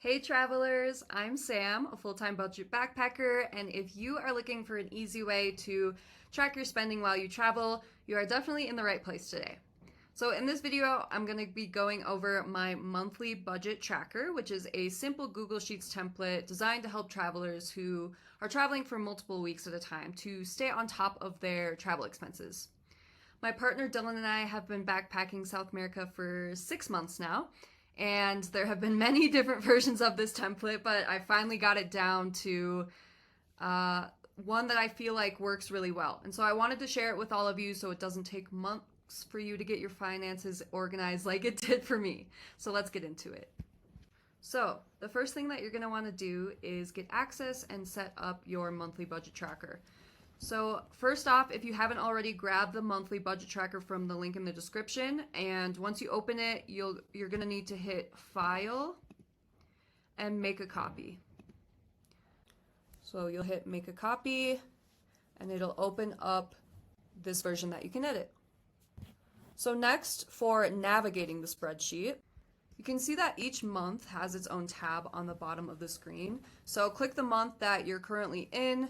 Hey travelers, I'm Sam, a full-time budget backpacker, and if you are looking for an easy way to track your spending while you travel, you are definitely in the right place today. So in this video, I'm going to be going over my monthly budget tracker, which is a simple Google Sheets template designed to help travelers who are traveling for multiple weeks at a time to stay on top of their travel expenses. My partner Dylan and I have been backpacking South America for 6 months now, and there have been many different versions of this template, but I finally got it down to one that I feel like works really well. And so I wanted to share it with all of you so it doesn't take months for you to get your finances organized like it did for me. So let's get into it. So the first thing that you're going to want to do is get access and set up your monthly budget tracker. So first off, if you haven't already, grab the monthly budget tracker from the link in the description, and once you open it, you're going to need to hit File and Make a Copy. So you'll hit Make a Copy and it'll open up this version that you can edit. So next, for navigating the spreadsheet, you can see that each month has its own tab on the bottom of the screen. So click the month that you're currently in,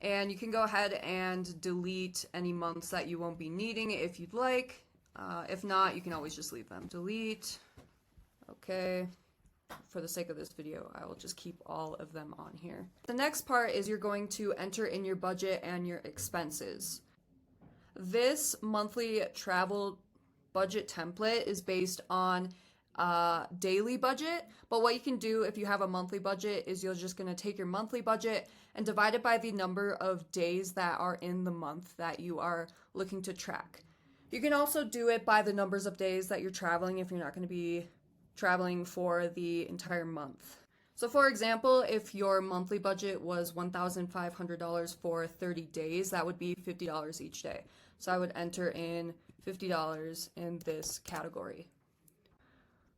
and you can go ahead and delete any months that you won't be needing if you'd like. If not, you can always just leave them. Delete. Okay. For the sake of this video, I will just keep all of them on here. The next part is you're going to enter in your budget and your expenses. This monthly travel budget template is based on daily budget, but what you can do if you have a monthly budget is you're just going to take your monthly budget and divide it by the number of days that are in the month that you are looking to track. You can also do it by the numbers of days that you're traveling if you're not going to be traveling for the entire month. So for example, if your monthly budget was $1,500 for 30 days, that would be $50 each day. So I would enter in $50 in this category.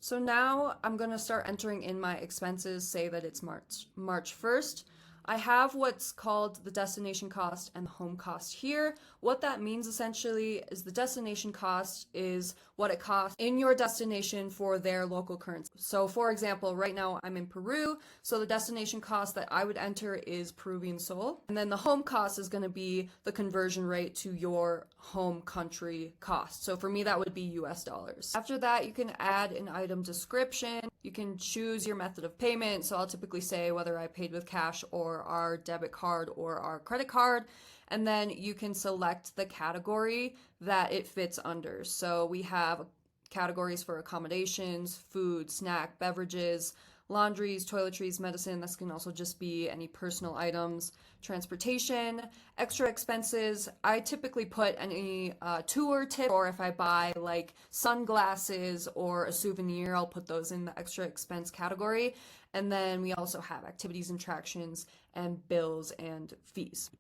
So now I'm going to start entering in my expenses, say that it's March 1st. I have what's called the destination cost and the home cost here. What that means essentially is the destination cost is what it costs in your destination for their local currency. So for example, right now I'm in Peru, so the destination cost that I would enter is Peruvian sol. And then the home cost is going to be the conversion rate to your home country cost. So for me, that would be US dollars. After that, you can add an item description. You can choose your method of payment. So I'll typically say whether I paid with cash or our debit card or our credit card. And then you can select the category that it fits under. So we have categories for accommodations, food, snack, beverages, laundries, toiletries, medicine. This can also just be any personal items, transportation, extra expenses. I typically put any tour tip, or if I buy like sunglasses or a souvenir, I'll put those in the extra expense category. And then we also have activities and attractions and bills and fees.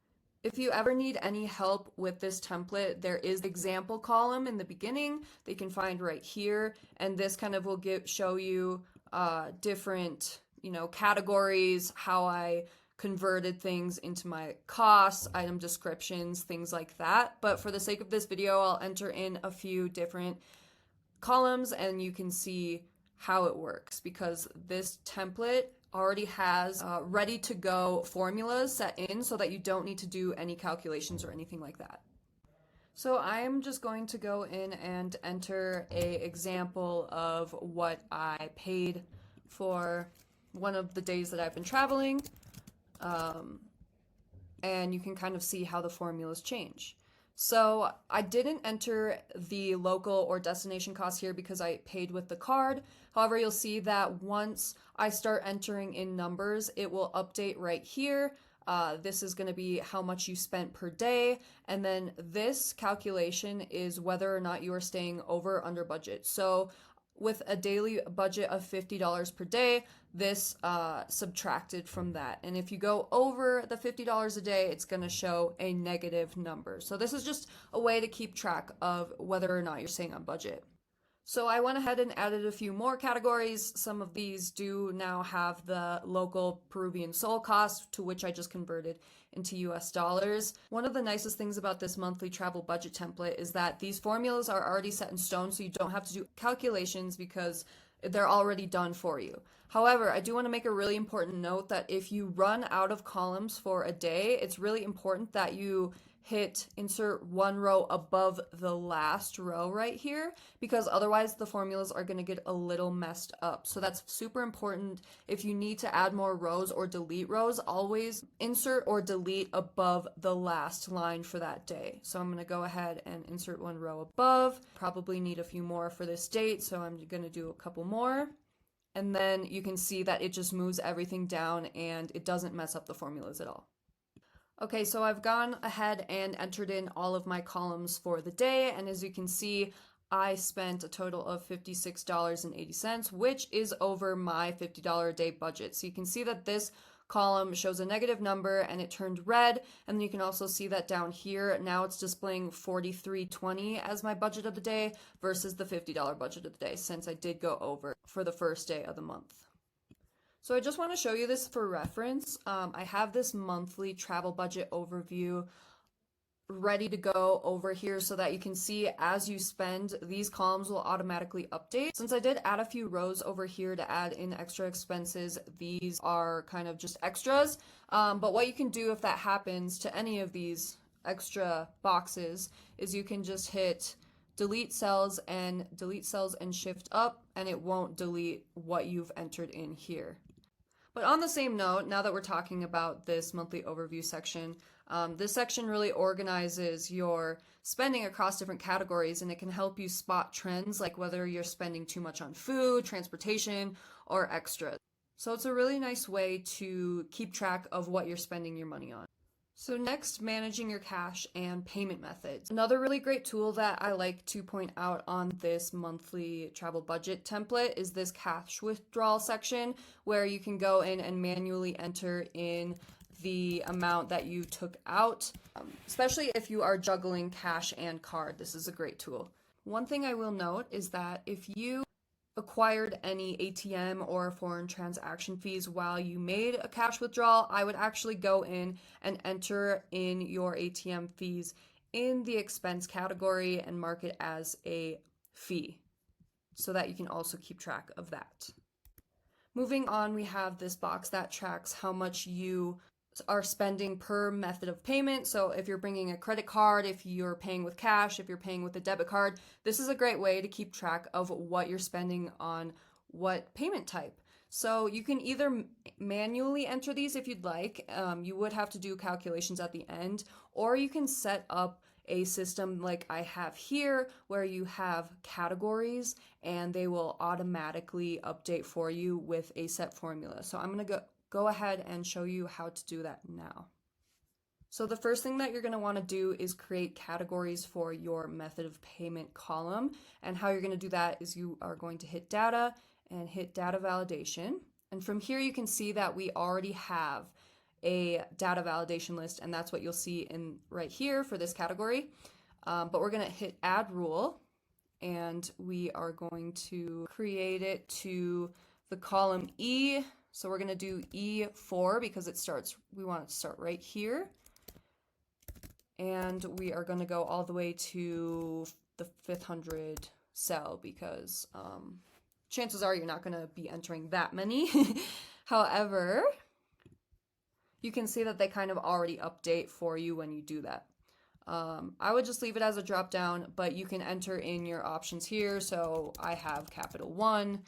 If you ever need any help with this template, there is an example column in the beginning that you can find right here, and this kind of will show you different, categories, how I converted things into my costs, item descriptions, things like that. But for the sake of this video, I'll enter in a few different columns and you can see how it works, because this template already has ready to go formulas set in so that you don't need to do any calculations or anything like that. So I'm just going to go in and enter an example of what I paid for one of the days that I've been traveling. And you can kind of see how the formulas change. So I didn't enter the local or destination cost here because I paid with the card. However, you'll see that once I start entering in numbers, it will update right here. This is going to be how much you spent per day. And then this calculation is whether or not you are staying over or under budget. So with a daily budget of $50 per day, this subtracted from that. And if you go over the $50 a day, it's going to show a negative number. So this is just a way to keep track of whether or not you're staying on budget. So I went ahead and added a few more categories. Some of these do now have the local Peruvian sol cost, to which I just converted into US dollars. One of the nicest things about this monthly travel budget template is that these formulas are already set in stone, so you don't have to do calculations because they're already done for you. However, I do want to make a really important note that if you run out of columns for a day, it's really important that you hit insert one row above the last row right here, because otherwise the formulas are going to get a little messed up. So that's super important. If you need to add more rows or delete rows, always insert or delete above the last line for that day. So I'm going to go ahead and insert one row above. Probably need a few more for this date, so I'm going to do a couple more. And then you can see that it just moves everything down and it doesn't mess up the formulas at all. Okay, so I've gone ahead and entered in all of my columns for the day, and as you can see, I spent a total of $56.80, which is over my $50 a day budget. So you can see that this column shows a negative number and it turned red, and then you can also see that down here, now it's displaying $43.20 as my budget of the day versus the $50 budget of the day, since I did go over for the first day of the month. So I just want to show you this for reference. I have this monthly travel budget overview ready to go over here so that you can see as you spend, these columns will automatically update. Since I did add a few rows over here to add in extra expenses, these are kind of just extras. But what you can do if that happens to any of these extra boxes is you can just hit delete cells and shift up, and it won't delete what you've entered in here. But on the same note, now that we're talking about this monthly overview section, this section really organizes your spending across different categories, and it can help you spot trends like whether you're spending too much on food, transportation, or extras. So it's a really nice way to keep track of what you're spending your money on. So next, managing your cash and payment methods. Another really great tool that I like to point out on this monthly travel budget template is this cash withdrawal section, where you can go in and manually enter in the amount that you took out, especially if you are juggling cash and card. This is a great tool. One thing I will note is that if you acquired any ATM or foreign transaction fees while you made a cash withdrawal, I would actually go in and enter in your ATM fees in the expense category and mark it as a fee so that you can also keep track of that. Moving on, we have this box that tracks how much you are spending per method of payment. So if you're bringing a credit card, if you're paying with cash, if you're paying with a debit card, this is a great way to keep track of what you're spending on what payment type. So you can either manually enter these if you'd like. You would have to do calculations at the end, or you can set up a system like I have here where you have categories and they will automatically update for you with a set formula. So I'm going to go ahead and show you how to do that now. So the first thing that you're going to want to do is create categories for your method of payment column. And how you're going to do that is you are going to hit data and hit data validation. And from here you can see that we already have a data validation list, and that's what you'll see in right here for this category. But we're going to hit add rule, and we are going to create it to the column E. So we're going to do E4 because we want it to start right here. And we are going to go all the way to the 500 cell because chances are you're not going to be entering that many. However, you can see that they kind of already update for you when you do that. I would just leave it as a drop down, but you can enter in your options here. So I have capital 1.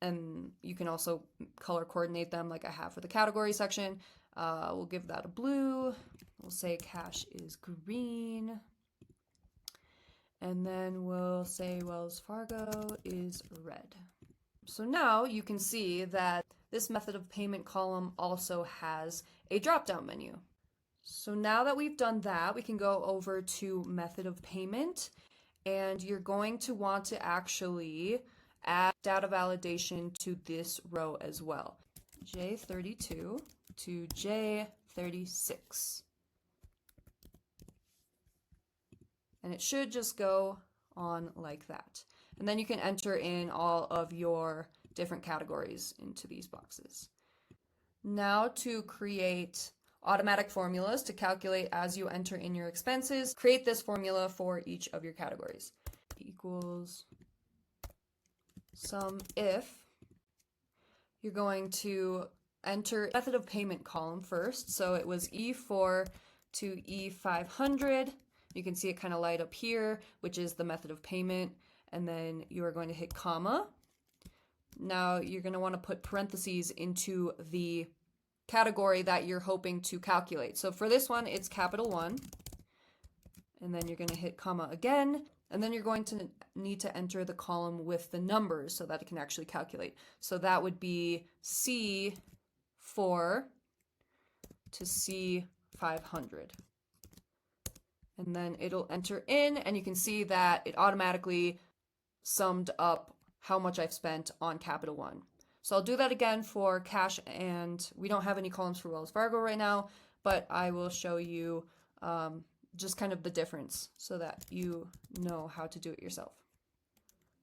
And you can also color coordinate them like I have for the category section. We'll give that a blue. We'll say cash is green. And then we'll say Wells Fargo is red. So now you can see that this method of payment column also has a drop-down menu. So now that we've done that, we can go over to method of payment, and you're going to want to actually add data validation to this row as well. J32 to J36. And it should just go on like that. And then you can enter in all of your different categories into these boxes. Now to create automatic formulas to calculate as you enter in your expenses, create this formula for each of your categories. Equals sum if you're going to enter method of payment column first. So it was E4 to E500. You can see it kind of light up here, which is the method of payment. And then you are going to hit comma. Now you're going to want to put parentheses into the category that you're hoping to calculate. So for this one, it's capital 1. And then you're going to hit comma again. And then you're going to need to enter the column with the numbers so that it can actually calculate. So that would be C4 to C500. And then it'll enter in, and you can see that it automatically summed up how much I've spent on Capital One. So I'll do that again for cash, and we don't have any columns for Wells Fargo right now, but I will show you just kind of the difference so that you know how to do it yourself.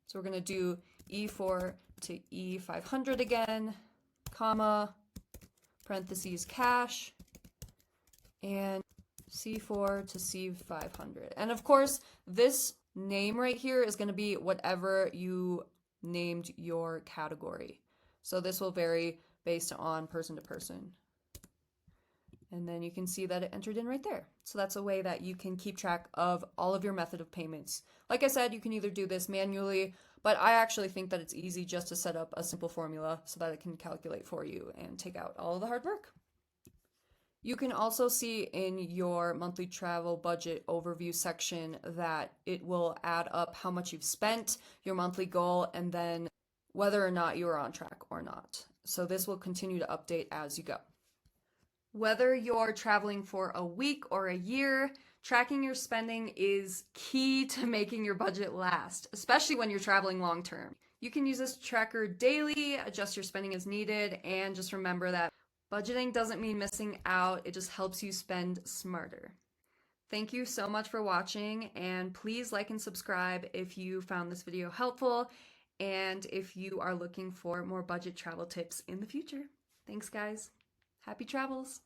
So we're going to do E4 to E500 again, comma, parentheses cash, and C4 to C500. And of course, this name right here is going to be whatever you named your category. So this will vary based on person to person. And then you can see that it entered in right there. So that's a way that you can keep track of all of your method of payments. Like I said, you can either do this manually, but I actually think that it's easy just to set up a simple formula so that it can calculate for you and take out all of the hard work. You can also see in your monthly travel budget overview section that it will add up how much you've spent, your monthly goal, and then whether or not you are on track or not. So this will continue to update as you go. Whether you're traveling for a week or a year, tracking your spending is key to making your budget last, especially when you're traveling long term. You can use this tracker daily, adjust your spending as needed, and just remember that budgeting doesn't mean missing out, it just helps you spend smarter. Thank you so much for watching, and please like and subscribe if you found this video helpful and if you are looking for more budget travel tips in the future. Thanks guys. Happy travels!